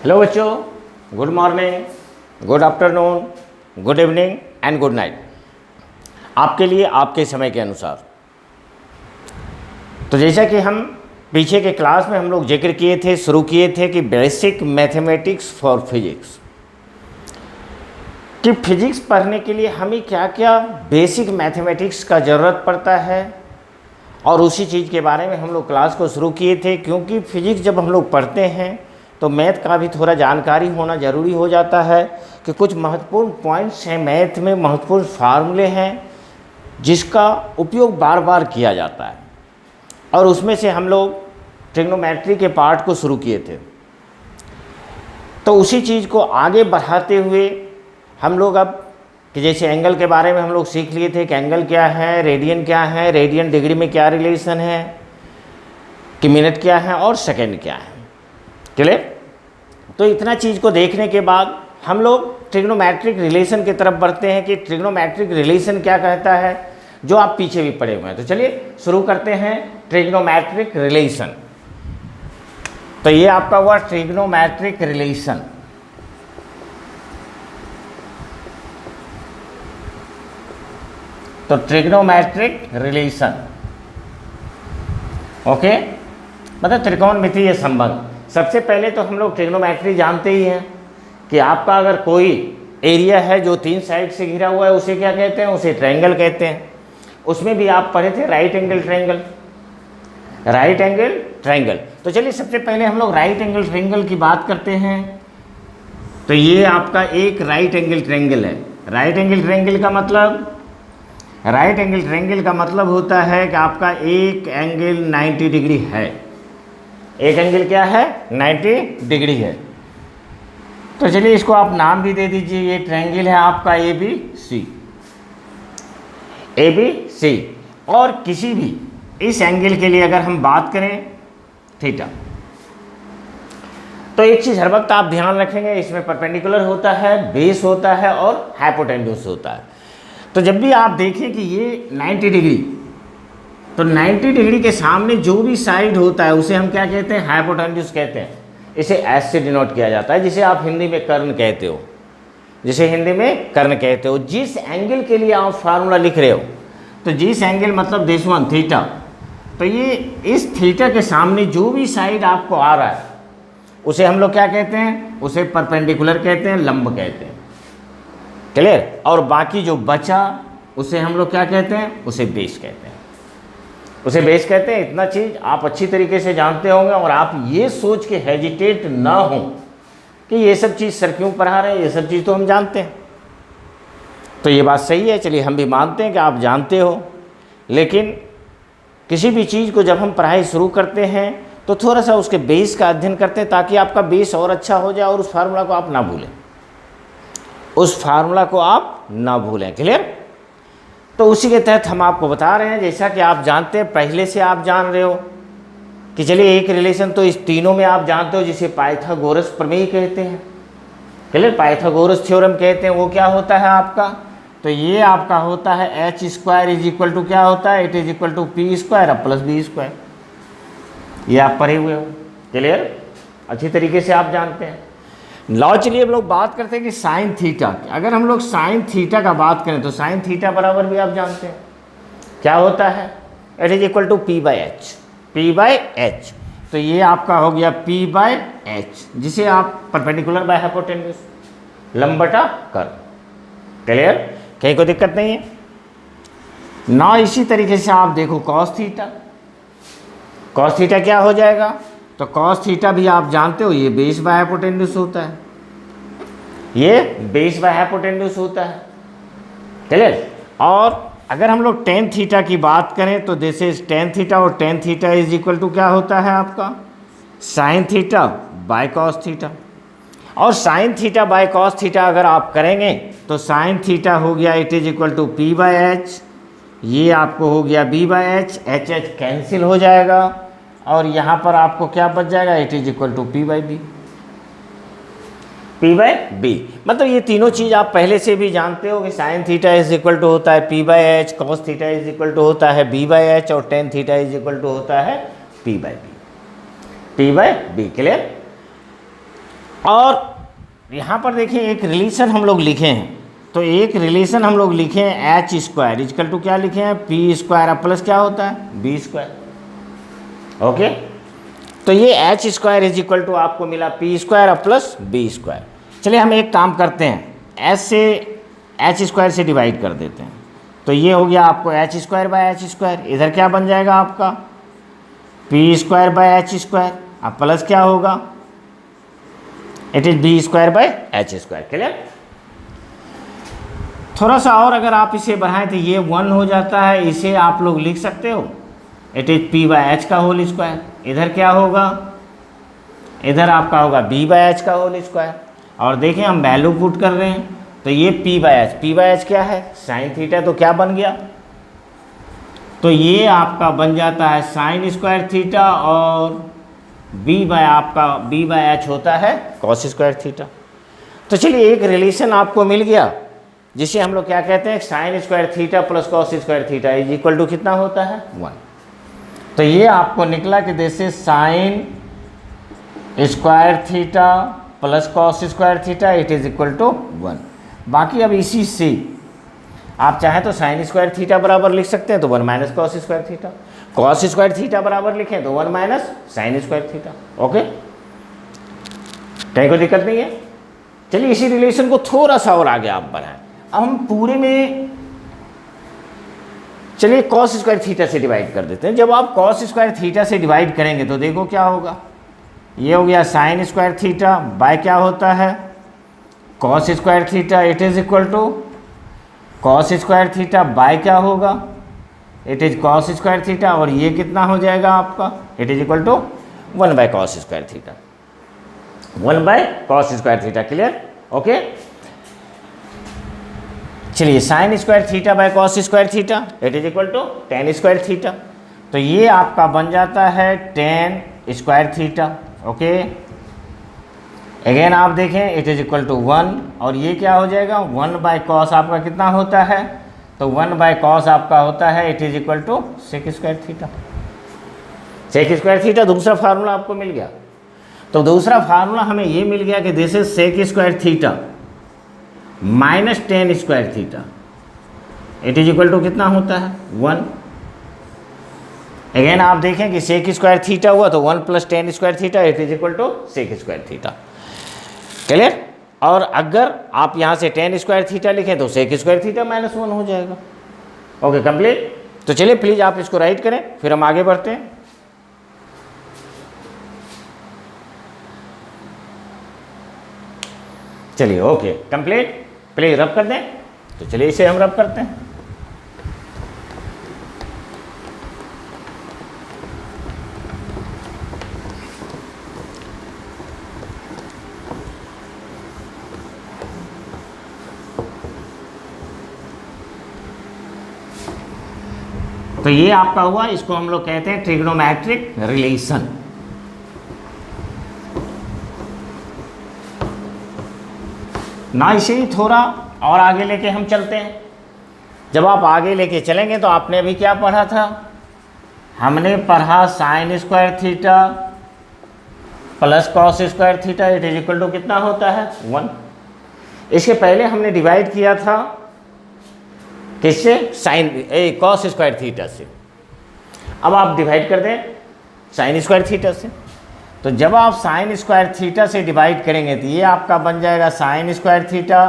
Hello बच्चों, good morning, good afternoon, good evening and good night. आपके लिए आपके समय के अनुसार। तो जैसा कि हम पीछे के क्लास में हम लोग जिक्र किए थे, शुरू किए थे कि बेसिक मैथमेटिक्स फॉर फिजिक्स, कि फिजिक्स पढ़ने के लिए हमें क्या क्या बेसिक मैथमेटिक्स का ज़रूरत पड़ता है, और उसी चीज़ के बारे में हम लोग क्लास को शुरू किए थे। क्योंकि फिजिक्स जब हम लोग पढ़ते हैं तो मैथ का भी थोड़ा जानकारी होना ज़रूरी हो जाता है, कि कुछ महत्वपूर्ण पॉइंट्स हैं मैथ में, महत्वपूर्ण फार्मूले हैं जिसका उपयोग बार बार किया जाता है। और उसमें से हम लोग ट्रिग्नोमेट्री के पार्ट को शुरू किए थे। तो उसी चीज़ को आगे बढ़ाते हुए हम लोग अब, कि जैसे एंगल के बारे में हम लोग सीख लिए थे कि एंगल क्या है, रेडियन क्या है, रेडियन डिग्री में क्या रिलेशन है, कि मिनट क्या है और सेकंड क्या है। क्लियर? तो इतना चीज़ को देखने के बाद हम लोग ट्रिग्नोमेट्रिक रिलेशन की तरफ बढ़ते हैं कि ट्रिग्नोमेट्रिक रिलेशन क्या कहता है, जो आप पीछे भी पढ़े हुए हैं। तो चलिए शुरू करते हैं ट्रिग्नोमेट्रिक रिलेशन। तो ये आपका हुआ ट्रिग्नोमेट्रिक रिलेशन। तो ट्रिग्नोमेट्रिक रिलेशन, ओके, मतलब त्रिकोणमितीय संबंध। सबसे पहले तो हम लोग ट्रिग्नोमेट्री जानते ही हैं कि आपका अगर कोई एरिया है जो 3 साइड से घिरा हुआ है, उसे क्या कहते हैं? उसे ट्रायंगल कहते हैं। उसमें भी आप पढ़े थे right angle triangle, right angle triangle. तो चलिए सबसे पहले हम लोग राइट एंगल ट्रायंगल की बात करते हैं। तो ये आपका एक राइट एंगल ट्रायंगल है। राइट एंगल ट्रायंगल का मतलब, राइट एंगल ट्रायंगल का मतलब होता है कि आपका एक एंगल 90 डिग्री है। एक एंगल क्या है? 90 डिग्री है। तो चलिए इसको आप नाम भी दे दीजिए। ये ट्रायंगल है आपका ABC, ABC। और किसी भी इस एंगल के लिए अगर हम बात करें थीटा, तो एक चीज़ हर वक्त आप ध्यान रखेंगे, इसमें परपेंडिकुलर होता है, बेस होता है और हाइपोटेन्यूज होता है। तो जब भी आप देखें कि ये 90 डिग्री, तो 90 डिग्री के सामने जो भी साइड होता है उसे हम क्या कहते हैं? हाइपोटेन्यूज कहते हैं। इसे एस से डिनोट किया जाता है, जिसे आप हिंदी में कर्ण कहते हो, जिसे हिंदी में कर्ण कहते हो। जिस एंगल के लिए आप फार्मूला लिख रहे हो, तो जिस एंगल मतलब दिस वन थीटा, तो ये इस थीटा के सामने जो भी साइड आपको आ रहा है उसे हम लोग क्या कहते हैं? उसे परपेंडिकुलर कहते हैं, लंब कहते हैं। क्लियर? और बाकी जो बचा उसे हम लोग क्या कहते हैं? उसे बेस कहते हैं, उसे बेस कहते हैं। इतना चीज़ आप अच्छी तरीके से जानते होंगे, और आप ये सोच के हेजिटेट ना हो कि ये सब चीज़ सर क्यों पढ़ा रहे हैं, ये सब चीज़ तो हम जानते हैं। तो ये बात सही है, चलिए हम भी मानते हैं कि आप जानते हो। लेकिन किसी भी चीज़ को जब हम पढ़ाई शुरू करते हैं तो थोड़ा सा उसके बेस का अध्ययन करते हैं, ताकि आपका बेस और अच्छा हो जाए और उस फार्मूला को आप ना भूलें, उस फार्मूला को आप ना भूलें। क्लियर? तो उसी के तहत हम आपको बता रहे हैं, जैसा कि आप जानते हैं, पहले से आप जान रहे हो कि चलिए एक रिलेशन तो इस तीनों में आप जानते हो, जिसे पाइथागोरस प्रमेय कहते हैं। क्लियर? पाइथागोरस थ्योरम कहते हैं। वो क्या होता है आपका? तो ये आपका होता है h² इज इक्वल टू क्या होता है? It is equal to p² plus b²। ये आप पढ़े हुए हो। क्लियर? अच्छी तरीके से आप जानते हैं। लॉ, चलिए हम लोग बात करते हैं कि साइन थीटा। अगर हम लोग साइन थीटा का बात करें तो साइन थीटा बराबर भी आप जानते हैं क्या होता है? It is equal to p/h, p/h। तो ये आपका हो गया p/h, जिसे आप परपेंडिकुलर बाय हाइपोटेन्यूज, लंब बटा कर्व। क्लियर? कहीं कोई दिक्कत नहीं है ना। इसी तरीके से आप देखो कॉस थीटा, कॉस थीटा क्या हो जाएगा? तो कॉस थीटा भी आप जानते हो, ये बेस बाय हाइपोटेन्यूज होता है, ये बेस बाय हाइपोटेन्यूज होता है। क्लियर? और अगर हम लोग टेन थीटा की बात करें तो दिस इज टेन थीटा, और tan theta is equal to क्या होता है आपका? Sine theta by cos theta. और sine theta by cos theta अगर आप करेंगे तो साइन थीटा हो गया it is equal to p/h, ये आपको हो गया b/h, h कैंसिल हो जाएगा, और यहाँ पर आपको क्या बच जाएगा? It is equal to p/b, p/b। मतलब ये तीनों चीज़ आप पहले से भी जानते हो कि sine theta is equal to होता है p/h, cos theta is equal to होता है b/h, और tan theta is equal to होता है p/b, p/b। क्लियर? और यहाँ पर देखिए एक रिलेशन हम लोग लिखे हैं, तो एक रिलेशन हम लोग लिखे हैं एच स्क्वायर इजकल टू क्या लिखे हैं, पी स्क्वायर, अब प्लस क्या होता है, बी स्क्वायर। ओके, तो ये H square is equal to आपको मिला पी स्क्वायर अब प्लस बी स्क्वायर। चलिए हम एक काम करते हैं, एच से एच स्क्वायर से डिवाइड कर देते हैं, तो ये हो गया आपको H square by H square, इधर क्या बन जाएगा आपका P square by H square, अब प्लस क्या होगा, it is B square by H square. Clear? थोड़ा सा और अगर आप इसे बढ़ाएं तो ये 1 हो जाता है, इसे आप लोग लिख सकते हो it is P by H का होल स्क्वायर, इधर क्या होगा, इधर आपका होगा बी बाय एच का होल स्क्वायर। और देखें हम वैल्यू पुट कर रहे हैं, तो ये पी बाय एच क्या है, साइन थीटा, तो क्या बन गया, तो ये आपका बन जाता है साइन स्क्वायर थीटा, और बी बाय एच होता है कॉस स्क्वायर थीटा। तो चलिए एक रिलेशन आपको मिल गया जिसे हम लोग क्या कहते हैं, sine square theta plus cos square theta is equal to कितना होता है, 1। तो ये आपको निकला कि जैसे sine square theta plus cos square theta it is equal to 1। बाकी अब इसी से आप चाहें तो साइन स्क्वायर थीटा बराबर लिख सकते हैं, तो 1 minus cos square theta, cos square theta बराबर लिखें तो 1 minus sign square theta. Okay, कहीं कोई दिक्कत नहीं है। चलिए इसी रिलेशन को थोड़ा सा और आगे आप बढ़ाएं, अब हम पूरे में चलिए कॉस स्क्वायर थीटा से डिवाइड कर देते हैं। जब आप कॉस स्क्वायर थीटा से डिवाइड करेंगे तो देखो क्या होगा, ये हो गया साइन स्क्वायर थीटा बाय क्या होता है, cos square theta, it is equal to cos square theta by क्या होगा, it is cos square theta, और ये कितना हो जाएगा आपका, it is equal to 1 by cos square theta, 1 by cos square theta. Clear? Okay, चलिए sine square theta by cos square theta it is equal to tan square theta, तो ये आपका बन जाता है tan square theta. Okay, again आप देखें it is equal to 1, और ये क्या हो जाएगा, 1 बाय कॉस आपका कितना होता है, तो 1 बाय कॉस आपका होता है it is equal to sec square theta. Sec square theta दूसरा फार्मूला आपको मिल गया। तो दूसरा फार्मूला हमें ये मिल गया कि this is sec square theta minus tan square theta it is equal to कितना होता है, 1। अगेन आप देखें कि सेक स्क्वायर थीटा हुआ तो 1 plus tan square theta it is equal to sec square theta. Clear? और अगर आप यहाँ से टेन स्क्वायर थीटा लिखें तो सेक स्क्वायर थीटा माइनस 1 हो जाएगा। Okay, complete. तो चलिए प्लीज़ आप इसको राइट करें, फिर हम आगे बढ़ते हैं। चलिए ओके कंप्लीट, प्लीज रब कर दें। तो चलिए इसे हम रब करते हैं। तो ये आपका हुआ, इसको हम लोग कहते हैं ट्रिग्नोमेट्रिक रिलेशन। ना इसे ही थोड़ा और आगे लेके हम चलते हैं। जब आप आगे लेके चलेंगे तो आपने अभी क्या पढ़ा था, हमने पढ़ा sine square theta plus cos square theta it is equal to कितना होता है, 1। इसके पहले हमने डिवाइड किया था किससे, कॉस स्क्वायर थीटा से। अब आप डिवाइड कर दें साइन स्क्वायर थीटा से। तो जब आप साइन स्क्वायर थीटा से डिवाइड करेंगे तो ये आपका बन जाएगा sign square theta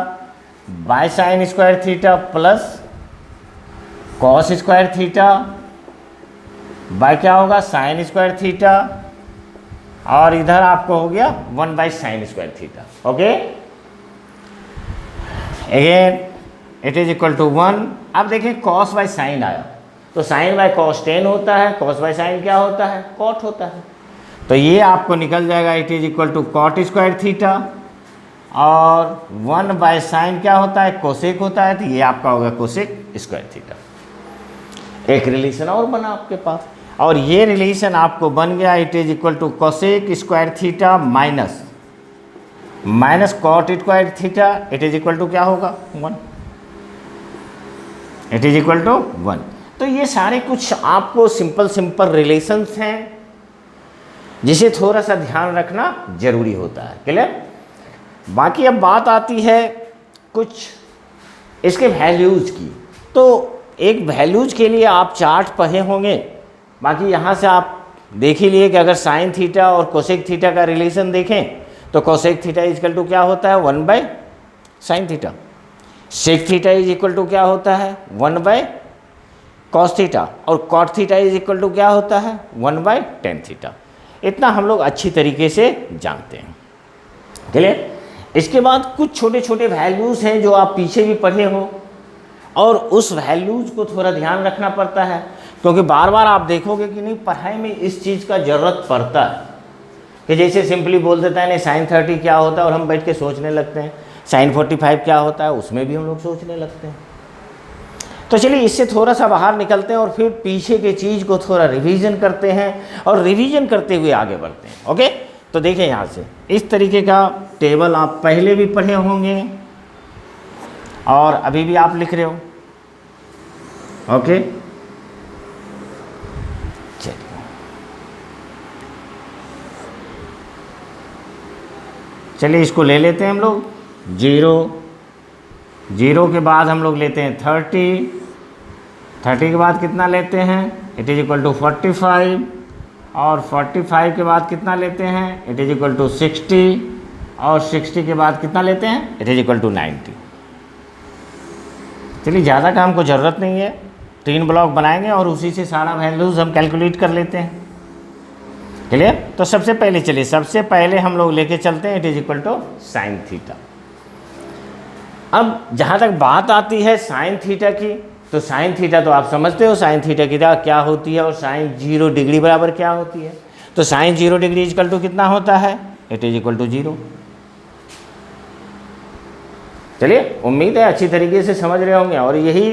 bye sine square theta plus cos square theta by क्या होगा, साइन स्क्वायर थीटा, और इधर आपको हो गया 1 by sine square theta. Okay, again it is equal to 1। अब देखें कॉस बाय साइन आया तो साइन बाय कॉस 10 होता है, कॉस बाय साइन क्या होता है, कॉट होता है। तो ये आपको निकल जाएगा it is equal to cot square theta, और 1 बाय साइन क्या होता है, कोसेक होता है, तो ये आपका होगा कोसेक स्क्वायर थीटा। एक रिलेशन और बना आपके पास, और ये रिलेशन आपको बन गया it is equal to cosec square theta minus cot square theta it is equal to क्या होगा, 1। It is equal to 1। तो ये सारे कुछ आपको सिंपल रिलेशंस हैं जिसे थोड़ा सा ध्यान रखना जरूरी होता है। क्लियर? बाकी अब बात आती है कुछ इसके वैल्यूज़ की। तो एक वैल्यूज़ के लिए आप चार्ट पढ़े होंगे, बाकी यहाँ से आप देख ही लिए कि अगर साइन थीटा और कोसेक थीटा का रिलेशन देखें तो cosec theta is equal to क्या होता है 1 by sine theta, sec theta is equal to क्या होता है 1 बाय कॉस थीटा, और cot theta is equal to क्या होता है 1 बाय टेन थीटा। इतना हम लोग अच्छी तरीके से जानते हैं। क्लियर? इसके बाद कुछ छोटे छोटे वैल्यूज़ हैं जो आप पीछे भी पढ़े हो, और उस वैल्यूज़ को थोड़ा ध्यान रखना पड़ता है, क्योंकि बार बार आप देखोगे कि नहीं पढ़ाई में इस चीज़ का ज़रूरत पड़ता है कि जैसे सिंपली बोल देता है नहीं साइन 30 क्या होता है और हम बैठ के सोचने लगते हैं, साइन 45 क्या होता है उसमें भी हम लोग सोचने लगते हैं। तो चलिए इससे थोड़ा सा बाहर निकलते हैं और फिर पीछे की चीज़ को थोड़ा रिवीजन करते हैं और रिवीजन करते हुए आगे बढ़ते हैं। ओके, तो देखें यहाँ से इस तरीके का टेबल आप पहले भी पढ़े होंगे और अभी भी आप लिख रहे हो। ओके, चलिए इसको ले लेते हैं हम लोग 0 के बाद हम लोग लेते हैं 30 के बाद कितना लेते हैं इट इज इक्वल टू 45, और 45 के बाद कितना लेते हैं इट इज इक्वल टू 60, और 60 के बाद कितना लेते हैं इट इज इक्वल टू 90। चलिए ज़्यादा काम को ज़रूरत नहीं है, 3 ब्लॉक बनाएंगे और उसी से सारा वैल्यूज़ हम कैलकुलेट कर लेते हैं। क्लियर? तो सबसे पहले हम लोग लेके चलते हैं it is equal to sine theta. अब जहाँ तक बात आती है साइन थीटा की, तो साइन थीटा तो आप समझते हो साइन थीटा की क्या होती है, और साइन 0 डिग्री बराबर क्या होती है। तो sine 0 degree is equal to कितना होता है इट इज इक्वल टू 0। चलिए उम्मीद है अच्छी तरीके से समझ रहे होंगे, और यही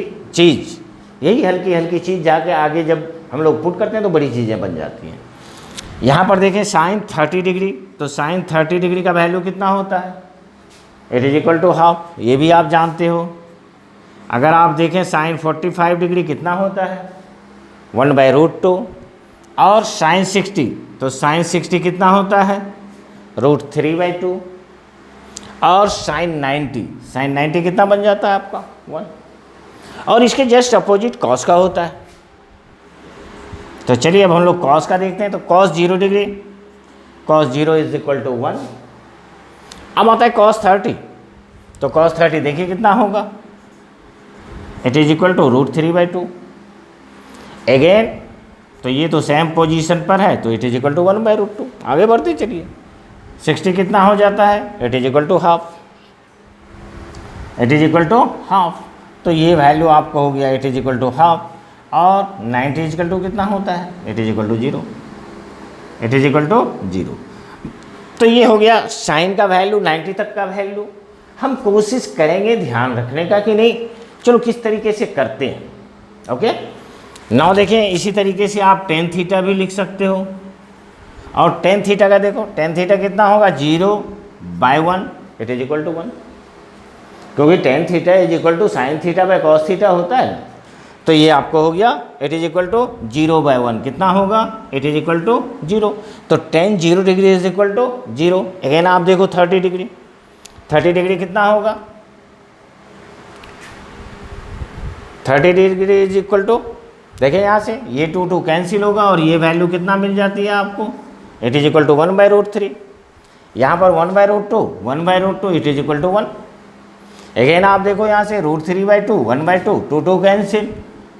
हल्की हल्की चीज़ जाके आगे जब हम लोग पुट करते हैं तो बड़ी चीज़ें बन जाती हैं। यहाँ पर देखें साइन 30 डिग्री, तो साइन 30 डिग्री का वैल्यू कितना होता है it is equal to half, ये भी आप जानते हो। अगर आप देखें साइन 45 डिग्री कितना होता है 1/√2, और साइन 60, तो साइन 60 कितना होता है √3/2, और साइन 90 कितना बन जाता है आपका 1, और इसके जस्ट अपोजिट कॉस का होता है। तो चलिए अब हम लोग कॉस का देखते हैं। तो cos 0 degree, cos 0 is equal to 1। अब आता है कॉस 30, तो कॉस 30 देखिए कितना होगा it is equal to √3/2। Again तो ये तो सेम पोजीशन पर है, तो इट इज इक्वल टू 1/√2। आगे बढ़ते चलिए 60 कितना हो जाता है it is equal to half, तो ये वैल्यू आपको हो गया it is equal to half, और 90 इज इक्वल टू कितना होता है इट इज इक्वल टू 0, तो ये हो गया साइन का वैल्यू 90 तक का वैल्यू। हम कोशिश करेंगे ध्यान रखने का कि नहीं, चलो किस तरीके से करते हैं। ओके, नाउ देखें इसी तरीके से आप टेन थीटा भी लिख सकते हो, और टेन थीटा का देखो, टेन थीटा कितना होगा 0/1 इट इज इक्वल टू 1, क्योंकि tan theta is equal to sine theta by cos theta होता है ना। तो ये आपको हो गया इट इज इक्वल टू 0/1 कितना होगा इट इज इक्वल टू 0। तो tan 0 degree is equal to 0। Again आप देखो 30 डिग्री कितना होगा 30 डिग्री इज इक्वल टू, देखें यहाँ से ये 2 कैंसिल होगा और ये वैल्यू कितना मिल जाती है आपको इट इज इक्वल टू 1/√3। यहाँ पर 1/√2 it is equal to 1। Again आप देखो यहाँ से √3/2 1/2 2 कैंसिल,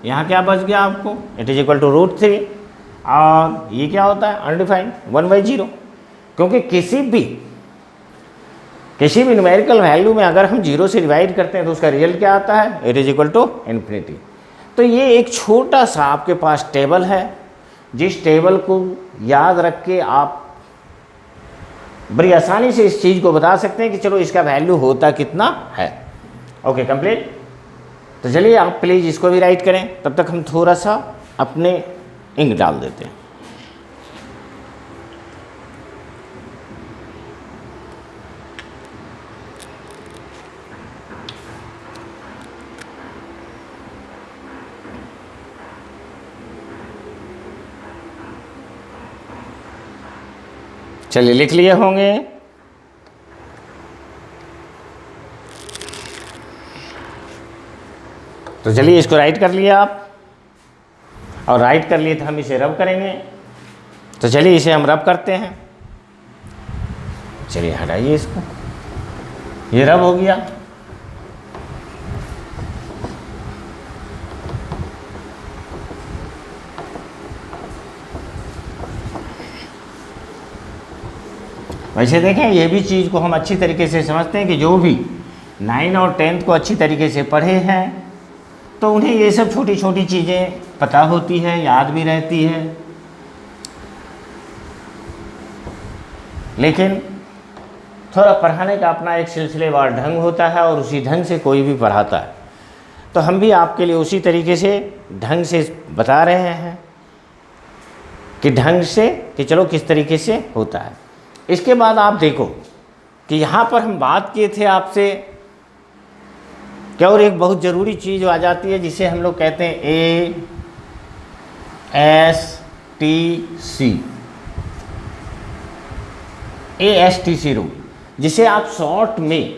यहाँ क्या बच गया आपको इट इज इक्वल टू √3, और ये क्या होता है अनडिफाइंड 1/0, क्योंकि किसी भी न्यूमेरिकल वैल्यू में अगर हम 0 से डिवाइड करते हैं तो उसका रिजल्ट क्या आता है it is equal to infinity. तो ये एक छोटा सा आपके पास टेबल है, जिस टेबल को याद रख के आप बड़ी आसानी से इस चीज़ को बता सकते हैं कि चलो इसका वैल्यू होता कितना है। Okay complete. तो चलिए आप प्लीज़ इसको भी राइट करें, तब तक हम थोड़ा सा अपने इंक डाल देते हैं। चलिए लिख लिए होंगे। तो चलिए इसको राइट कर लिया आप, और राइट कर लिए तो हम इसे रब करेंगे। तो चलिए इसे हम रब करते हैं। चलिए हटाइए इसको, ये रब हो गया। वैसे देखें, ये भी चीज़ को हम अच्छी तरीके से समझते हैं कि जो भी 9 और 10th को अच्छी तरीके से पढ़े हैं तो उन्हें ये सब छोटी छोटी चीज़ें पता होती है, याद भी रहती है। लेकिन थोड़ा पढ़ाने का अपना एक सिलसिलेवार ढंग होता है और उसी ढंग से कोई भी पढ़ाता है। तो हम भी आपके लिए उसी तरीके से ढंग से बता रहे हैं कि ढंग से कि चलो किस तरीके से होता है। इसके बाद आप देखो कि यहाँ पर हम बात किए थे आपसे क्या, और एक बहुत ज़रूरी चीज़ आ जाती है जिसे हम लोग कहते हैं ASTC रूल, जिसे आप शॉर्ट में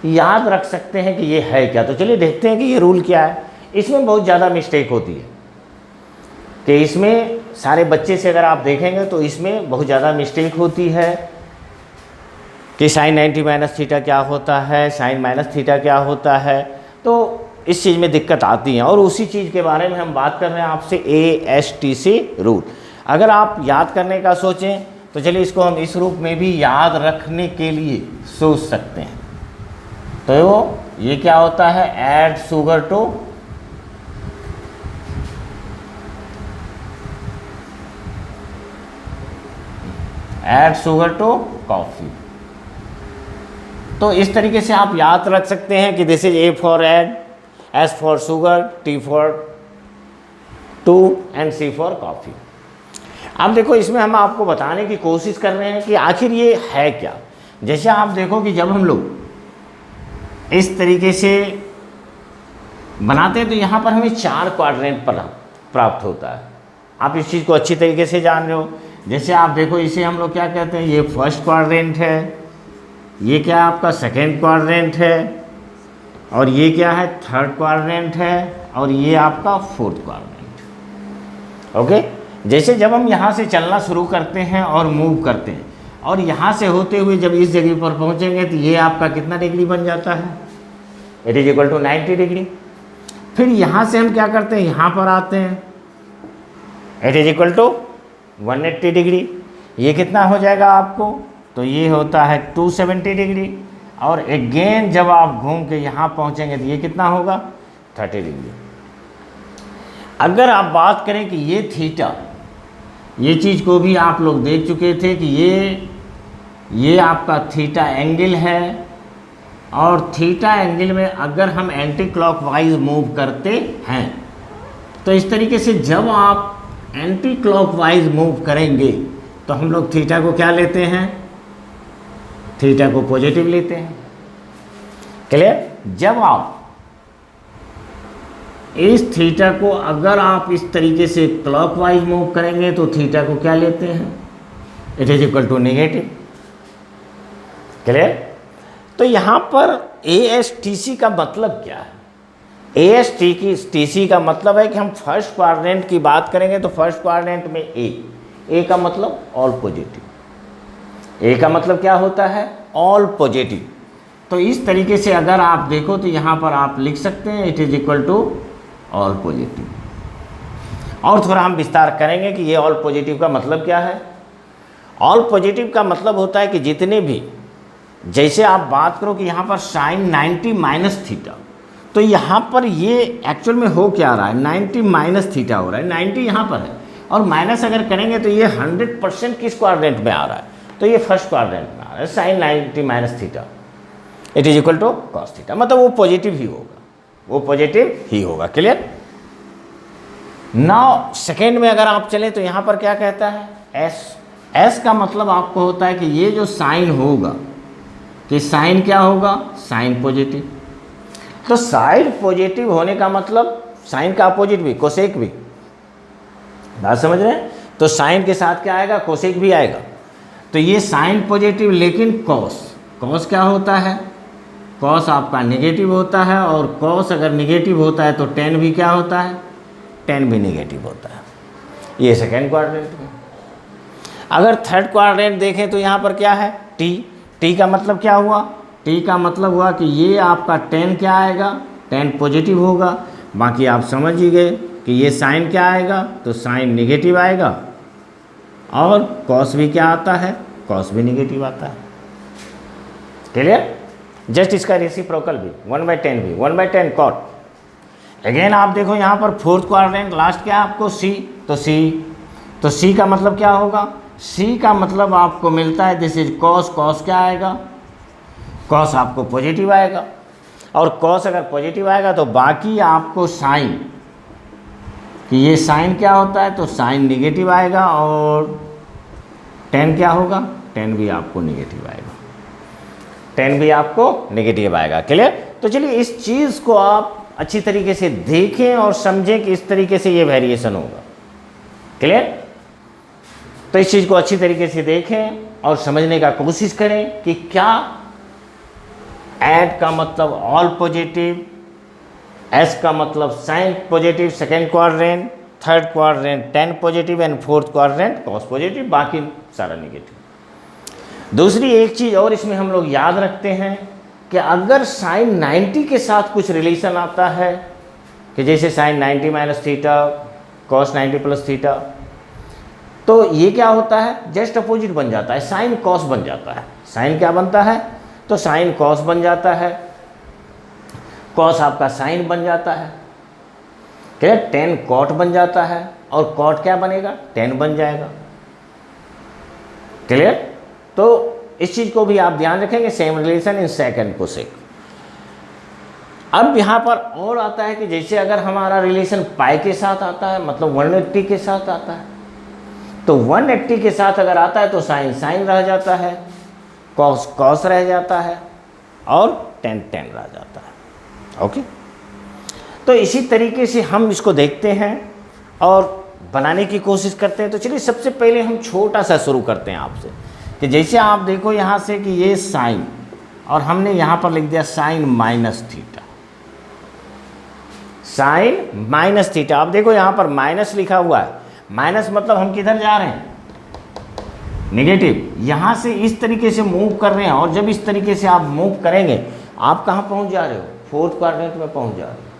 याद रख सकते हैं कि ये है क्या। तो चलिए देखते हैं कि ये रूल क्या है। इसमें बहुत ज़्यादा मिस्टेक होती है कि इसमें सारे बच्चे से अगर आप देखेंगे तो इसमें बहुत ज़्यादा मिस्टेक होती है कि साइन 90 माइनस थीटा क्या होता है, साइन माइनस थीटा क्या होता है। तो इस चीज़ में दिक्कत आती है और उसी चीज़ के बारे में हम बात कर रहे हैं आपसे, ASTC रूल। अगर आप याद करने का सोचें तो चलिए इसको हम इस रूप में भी याद रखने के लिए सोच सकते हैं। तो ये क्या होता है, ऐड शुगर टू कॉफ़ी। तो इस तरीके से आप याद रख सकते हैं कि this is A for add, S for sugar, T for to and C for coffee. अब देखो इसमें हम आपको बताने की कोशिश कर रहे हैं कि आखिर ये है क्या। जैसे आप देखो कि जब हम लोग इस तरीके से बनाते हैं तो यहाँ पर हमें 4 क्वाड्रेंट प्राप्त होता है। आप इस चीज़ को अच्छी तरीके से जान रहे हो। जैसे आप देखो इसे हम लोग क्या कहते हैं, ये फर्स्ट क्वाड्रेंट है, ये क्या आपका सेकेंड क्वाड्रेंट है, और ये क्या है थर्ड क्वाड्रेंट है, और ये आपका फोर्थ क्वाड्रेंट। ओके, जैसे जब हम यहाँ से चलना शुरू करते हैं और मूव करते हैं और यहाँ से होते हुए जब इस जगह पर पहुँचेंगे तो ये आपका कितना डिग्री बन जाता है, it is equal to 90 degree. फिर यहाँ से हम क्या करते हैं, यहाँ पर आते हैं, it is equal to 180 degree. ये कितना हो जाएगा आपको, तो ये होता है 270 डिग्री। और अगेन जब आप घूम के यहाँ पहुँचेंगे तो ये कितना होगा, 30 डिग्री। अगर आप बात करें कि ये थीटा, ये चीज़ को भी आप लोग देख चुके थे कि ये आपका थीटा एंगल है, और थीटा एंगल में अगर हम एंटी क्लॉकवाइज मूव करते हैं तो इस तरीके से जब आप एंटी क्लॉकवाइज मूव करेंगे तो हम लोग थीटा को क्या लेते हैं, थीटा को पॉजिटिव लेते हैं। क्लियर। जब आप इस थीटा को अगर आप इस तरीके से क्लॉकवाइज मूव करेंगे तो थीटा को क्या लेते हैं, it is equal to negative. Clear. तो यहाँ पर ASTC का मतलब क्या है, ASTC का मतलब है कि हम फर्स्ट क्वाड्रेंट की बात करेंगे तो फर्स्ट क्वाड्रेंट में A का मतलब ऑल पॉजिटिव। A का मतलब क्या होता है, ऑल पॉजिटिव। तो इस तरीके से अगर आप देखो तो यहाँ पर आप लिख सकते हैं it is equal to all positive. और थोड़ा हम विस्तार करेंगे कि ये ऑल पॉजिटिव का मतलब क्या है। ऑल पॉजिटिव का मतलब होता है कि जितने भी, जैसे आप बात करो कि यहाँ पर साइन 90 माइनस थीटा, तो यहाँ पर ये एक्चुअल में हो क्या रहा है, 90 माइनस थीटा हो रहा है। 90 यहाँ पर है और माइनस अगर करेंगे तो ये 100% किस क्वाड्रेंट में आ रहा है, तो ये फर्स्ट क्वाड्रेंट में आ रहा है। Sine 90 minus theta it is equal to cos theta, मतलब वो पॉजिटिव ही होगा, वो पॉजिटिव ही होगा। क्लियर। नाउ सेकेंड में अगर आप चलें तो यहाँ पर क्या कहता है, एस का मतलब आपको होता है कि ये जो साइन होगा, कि साइन क्या होगा, साइन पॉजिटिव। तो साइन पॉजिटिव होने का मतलब साइन का अपोजिट भी, कोसेक भी। बात समझ रहे हैं। तो साइन के साथ क्या आएगा, कोसेक भी आएगा। तो ये साइन पॉजिटिव, लेकिन कॉस क्या होता है, कॉस आपका नेगेटिव होता है, और कॉस अगर नेगेटिव होता है तो टेन भी क्या होता है, टेन भी नेगेटिव होता है। ये सेकेंड क्वाड्रेंट में। अगर थर्ड क्वाड्रेंट देखें तो यहाँ पर क्या है, टी का मतलब क्या हुआ, टी का मतलब हुआ कि ये आपका टेन क्या आएगा, टेन पॉजिटिव होगा। बाकी आप समझ ही गए कि ये साइन क्या आएगा, तो साइन नेगेटिव आएगा, और कॉस भी क्या आता है, कॉस भी नेगेटिव आता है। क्लियर? जस्ट इसका रेसिप्रोकल भी 1/10 भी 1/10 कॉट। अगेन आप देखो यहाँ पर फोर्थ क्वाड्रेंट लास्ट क्या है आपको, सी, तो सी का मतलब क्या होगा, सी का मतलब आपको मिलता है दिस इज कॉस, कॉस क्या आएगा, कॉस आपको पॉजिटिव आएगा, और कॉस अगर पॉजिटिव आएगा तो बाकी आपको साइन, कि ये साइन क्या होता है, तो साइन नेगेटिव आएगा, और टेन क्या होगा, टेन भी आपको नेगेटिव आएगा, टेन भी आपको नेगेटिव आएगा। क्लियर? तो चलिए इस चीज़ को आप अच्छी तरीके से देखें और समझें कि इस तरीके से ये वेरिएशन होगा। क्लियर? तो इस चीज़ को अच्छी तरीके से देखें और समझने का कोशिश करें कि क्या ऐड का मतलब ऑल पॉजिटिव, एस का मतलब sine positive, second quadrant, third quadrant tan positive, and fourth quadrant cos positive, बाकी सारा नेगेटिव। दूसरी एक चीज़ और इसमें हम लोग याद रखते हैं कि अगर साइन 90 के साथ कुछ रिलेशन आता है, कि जैसे sine 90 minus theta, cos 90 plus theta, तो ये क्या होता है, जस्ट अपोजिट बन जाता है, साइन कॉस बन जाता है। साइन क्या बनता है, तो साइन कॉस बन जाता है, कॉस आपका साइन बन जाता है। क्या, टेन कॉट बन जाता है, और कॉट क्या बनेगा, टेन बन जाएगा। क्लियर? तो इस चीज़ को भी आप ध्यान रखेंगे, same relation in second cosec. अब यहाँ पर और आता है कि जैसे अगर हमारा रिलेशन पाई के साथ आता है, मतलब 180 के साथ आता है, तो 180 के साथ अगर आता है तो साइन साइन रह जाता है, कॉस कॉस रह जाता है, और टेन टेन रह जाता है। ओके, तो इसी तरीके से हम इसको देखते हैं और बनाने की कोशिश करते हैं। तो चलिए सबसे पहले हम छोटा सा शुरू करते हैं आपसे, कि जैसे आप देखो यहाँ से कि ये साइन, और हमने यहाँ पर लिख दिया sine minus theta, sine minus theta. आप देखो यहाँ पर माइनस लिखा हुआ है, माइनस मतलब हम किधर जा रहे हैं, नेगेटिव। यहाँ से इस तरीके से मूव कर रहे हैं, और जब इस तरीके से आप मूव करेंगे, आप कहाँ पहुँच जा रहे हो, फोर्थ क्वाड्रेंट में पहुँच जा रहे हो।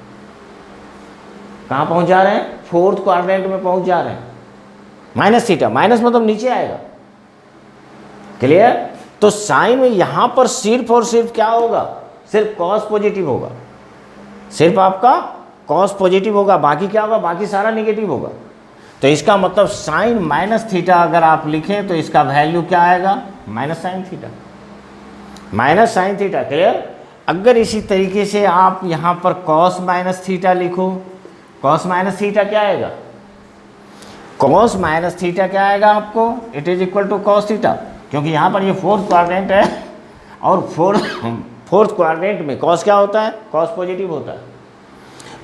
कहाँ पहुँच जा रहे हैं, फोर्थ क्वाड्रेंट में पहुँच जा रहे हैं। माइनस थीटा, माइनस मतलब नीचे आएगा। क्लियर? तो साइन में यहाँ पर सिर्फ और सिर्फ क्या होगा, सिर्फ कॉस पॉजिटिव होगा, सिर्फ आपका कॉस पॉजिटिव होगा, बाकी क्या होगा, बाकी सारा नेगेटिव होगा। तो इसका मतलब साइन माइनस थीटा अगर आप लिखें तो इसका वैल्यू क्या आएगा, minus sine theta, minus sine theta. Clear? अगर इसी तरीके से आप यहाँ पर कॉस माइनस थीटा लिखो, कॉस माइनस थीटा क्या आएगा, कॉस माइनस थीटा क्या आएगा आपको, it is equal to cos theta, क्योंकि यहाँ पर ये फोर्थ क्वाड्रेंट है, और फोर्थ क्वाड्रेंट में कॉस क्या होता है, कॉस पॉजिटिव होता है।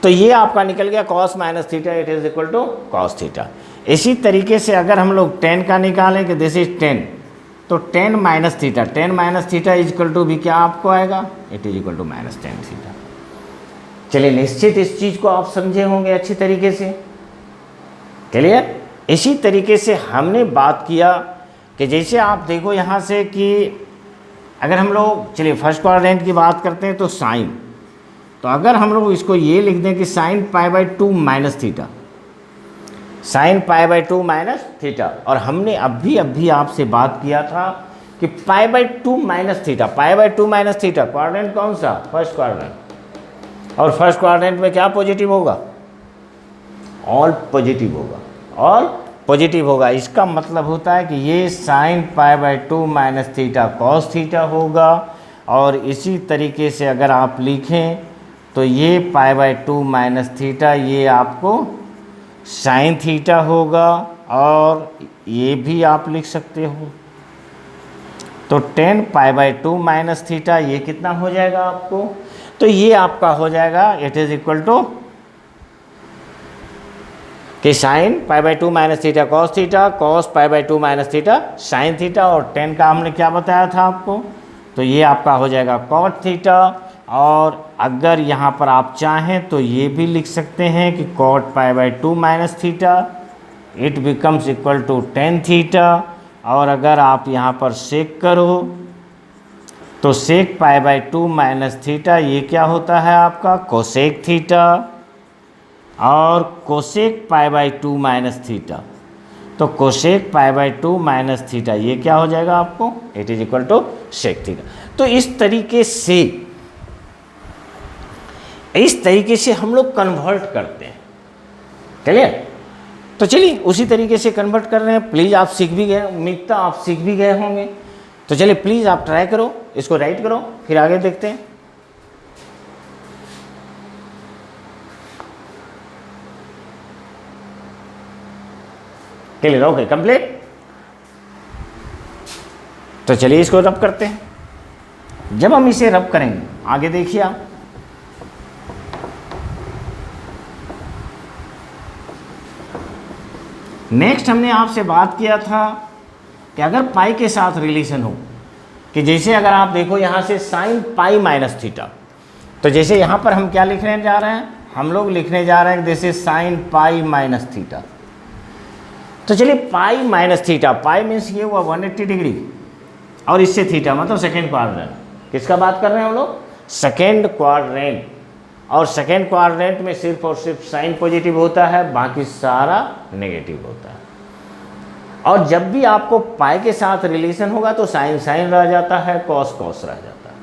तो ये आपका निकल गया cos minus theta, it is equal to cos theta. इसी तरीके से अगर हम लोग टेन का निकालें कि दिस इज टेन, तो tan minus theta, tan minus theta is equal to भी क्या आपको आएगा, it is equal to minus tan theta. चलिए निश्चित इस चीज़ को आप समझे होंगे अच्छी तरीके से। क्लियर? इसी तरीके से हमने बात किया कि जैसे आप देखो यहाँ से कि अगर हम लोग, चलिए फर्स्ट क्वाड्रेंट की बात करते हैं, तो साइन, तो अगर हम लोग इसको ये लिख दें कि sine π/2 minus theta, sine π/2 minus theta, और हमने अभी आपसे बात किया था कि π/2 minus theta, π/2 minus theta quadrant कौन सा, फर्स्ट क्वाड्रेंट, और फर्स्ट क्वाड्रेंट में क्या पॉजिटिव होगा, ऑल पॉजिटिव होगा, ऑल पॉजिटिव होगा। इसका मतलब होता है कि ये sine π/2 minus theta cos theta होगा, और इसी तरीके से अगर आप लिखें तो ये π/2 माइनस थीटा ये आपको साइन थीटा होगा, और ये भी आप लिख सकते हो। तो 10 π/2 माइनस थीटा ये कितना हो जाएगा आपको, तो ये आपका हो जाएगा, इट इज इक्वल टू कि sine π/2 minus theta cos theta, cos π/2 minus theta sine theta, और 10 का हमने क्या बताया था आपको, तो ये आपका हो जाएगा कॉट थीटा, और अगर यहाँ पर आप चाहें तो ये भी लिख सकते हैं कि cot pi by 2 minus theta it becomes equal to tan theta. और अगर आप यहाँ पर सेक करो तो sec pi by 2 minus theta ये क्या होता है आपका कोसेक थीटा, और cosec pi by 2 minus theta, तो cosec pi by 2 minus theta ये क्या हो जाएगा आपको, it is equal to sec theta. तो इस तरीके से हम लोग कन्वर्ट करते हैं। क्लियर? तो चलिए उसी तरीके से कन्वर्ट कर रहे हैं। प्लीज़ आप सीख भी गए, उम्मीद था आप सीख भी गए होंगे। तो चलिए प्लीज़ आप ट्राई करो, इसको राइट करो, फिर आगे देखते हैं। क्लियर? Okay, complete. तो चलिए इसको रब करते हैं। जब हम इसे रब करेंगे, आगे देखिए आप, नेक्स्ट हमने आपसे बात किया था कि अगर पाई के साथ रिलेशन हो, कि जैसे अगर आप देखो यहाँ से साइन पाई माइनस थीटा, तो जैसे यहाँ पर हम क्या लिखने जा रहे हैं, हम लोग लिखने जा रहे हैं जैसे साइन पाई माइनस थीटा। तो चलिए पाई माइनस थीटा, पाई मीन्स ये हुआ 180 डिग्री और इससे थीटा मतलब सेकेंड क्वाड्रेंट। किसका बात कर रहे हैं हम लोग? Second quadrant. और सेकेंड क्वाड्रेंट में सिर्फ और सिर्फ साइन पॉजिटिव होता है, बाकी सारा नेगेटिव होता है। और जब भी आपको पाई के साथ रिलेशन होगा तो साइन साइन रह जाता है, कॉस कॉस रह जाता है।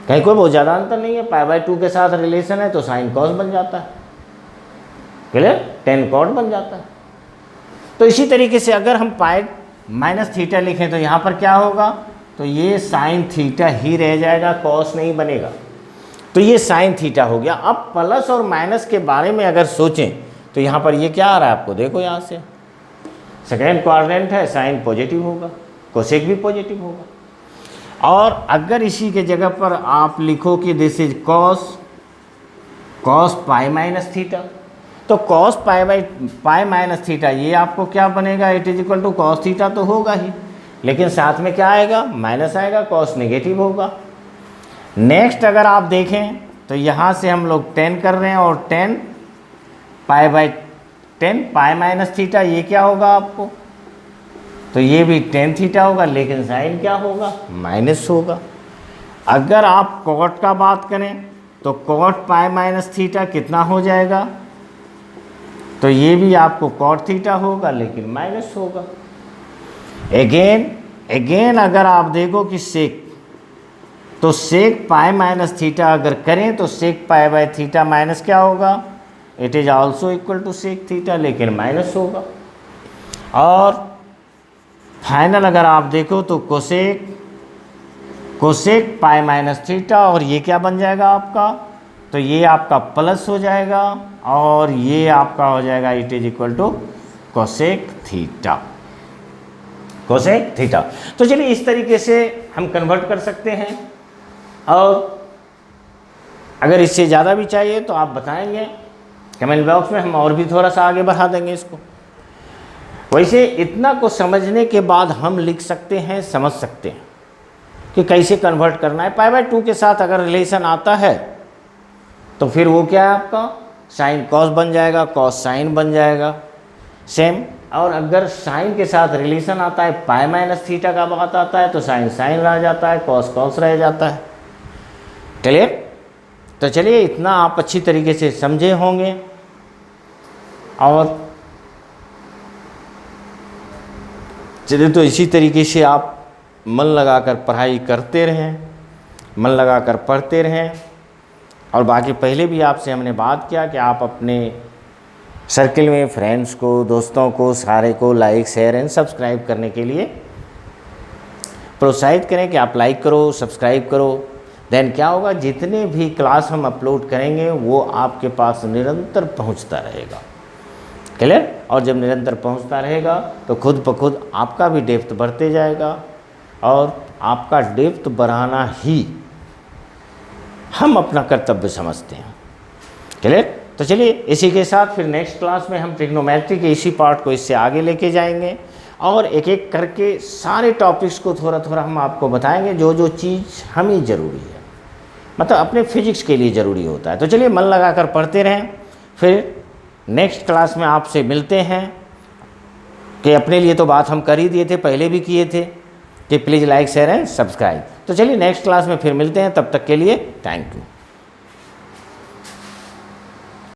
कहीं कोई बहुत ज़्यादा अंतर नहीं है। पाई बाई 2 के साथ रिलेशन है तो साइन कॉस बन जाता है। क्लियर? टेन कॉट बन जाता है। तो इसी तरीके से अगर हम पाई माइनस थीटा लिखें तो यहाँ पर क्या होगा, तो ये साइन थीटा ही रह जाएगा, कॉस नहीं बनेगा। तो ये साइन थीटा हो गया। अब प्लस और माइनस के बारे में अगर सोचें तो यहाँ पर ये क्या आ रहा है आपको, देखो यहाँ से सेकेंड क्वाड्रेंट है, साइन पॉजिटिव होगा, कोसेक भी पॉजिटिव होगा। और अगर इसी के जगह पर आप लिखो कि this is cos pi minus theta, तो कॉस पाई माइनस थीटा ये आपको क्या बनेगा, it is equal to cos theta तो होगा ही, लेकिन साथ में क्या आएगा, माइनस आएगा, कॉस नेगेटिव होगा। नेक्स्ट अगर आप देखें तो यहाँ से हम लोग 10 कर रहे हैं और 10 पाई माइनस थीटा ये क्या होगा आपको, तो ये भी 10 थीटा होगा, लेकिन साइन क्या होगा, माइनस होगा। अगर आप कॉट का बात करें तो कॉट पाई माइनस थीटा कितना हो जाएगा, तो ये भी आपको कॉट थीटा होगा लेकिन माइनस होगा। अगेन अगर आप देखो कि सेक, तो सेक पाई माइनस थीटा अगर करें तो sec pi by theta minus क्या होगा, it is also equal to sec theta, लेकिन माइनस होगा। और फाइनल अगर आप देखो तो कोसेक पाई माइनस थीटा, और ये क्या बन जाएगा आपका, तो ये आपका प्लस हो जाएगा और ये आपका हो जाएगा it is equal to cosec theta, cosec theta. तो चलिए इस तरीके से हम कन्वर्ट कर सकते हैं। और अगर इससे ज़्यादा भी चाहिए तो आप बताएंगे कमेंट बॉक्स में, हम और भी थोड़ा सा आगे बढ़ा देंगे इसको। वैसे इतना को समझने के बाद हम लिख सकते हैं, समझ सकते हैं कि कैसे कन्वर्ट करना है। पाई बाय 2 के साथ अगर रिलेशन आता है तो फिर वो क्या है आपका, साइन कॉस बन जाएगा, कॉस साइन बन जाएगा सेम। और अगर साइन के साथ रिलेशन आता है, पाई माइनस थीटा का बात आता है, तो साइन साइन रह जाता है, कॉस कॉस रह जाता है। क्लियर? तो चलिए इतना आप अच्छी तरीके से समझे होंगे। और चलिए तो इसी तरीके से आप मन लगाकर पढ़ाई करते रहें, मन लगाकर पढ़ते रहें। और बाकी पहले भी आपसे हमने बात किया कि आप अपने सर्किल में फ्रेंड्स को, दोस्तों को, सारे को लाइक शेयर एंड सब्सक्राइब करने के लिए प्रोत्साहित करें कि आप लाइक करो, सब्सक्राइब करो। देन क्या होगा, जितने भी क्लास हम अपलोड करेंगे वो आपके पास निरंतर पहुंचता रहेगा। क्लियर? और जब निरंतर पहुंचता रहेगा तो खुद ब खुद आपका भी डेप्थ बढ़ते जाएगा, और आपका डेप्थ बढ़ाना ही हम अपना कर्तव्य समझते हैं। क्लियर? तो चलिए इसी के साथ फिर नेक्स्ट क्लास में हम ट्रिग्नोमेट्री के इसी पार्ट को इससे आगे लेके जाएंगे, और एक एक करके सारे टॉपिक्स को थोड़ा थोड़ा हम आपको बताएंगे, जो जो चीज़ हमें ज़रूरी है। मतलब अपने फिजिक्स के लिए ज़रूरी होता है। तो चलिए मन लगा कर पढ़ते रहें, फिर नेक्स्ट क्लास में आपसे मिलते हैं। कि अपने लिए तो बात हम कर ही दिए थे, पहले भी किए थे कि please like share and subscribe. तो चलिए नेक्स्ट क्लास में फिर मिलते हैं, तब तक के लिए थैंक यू।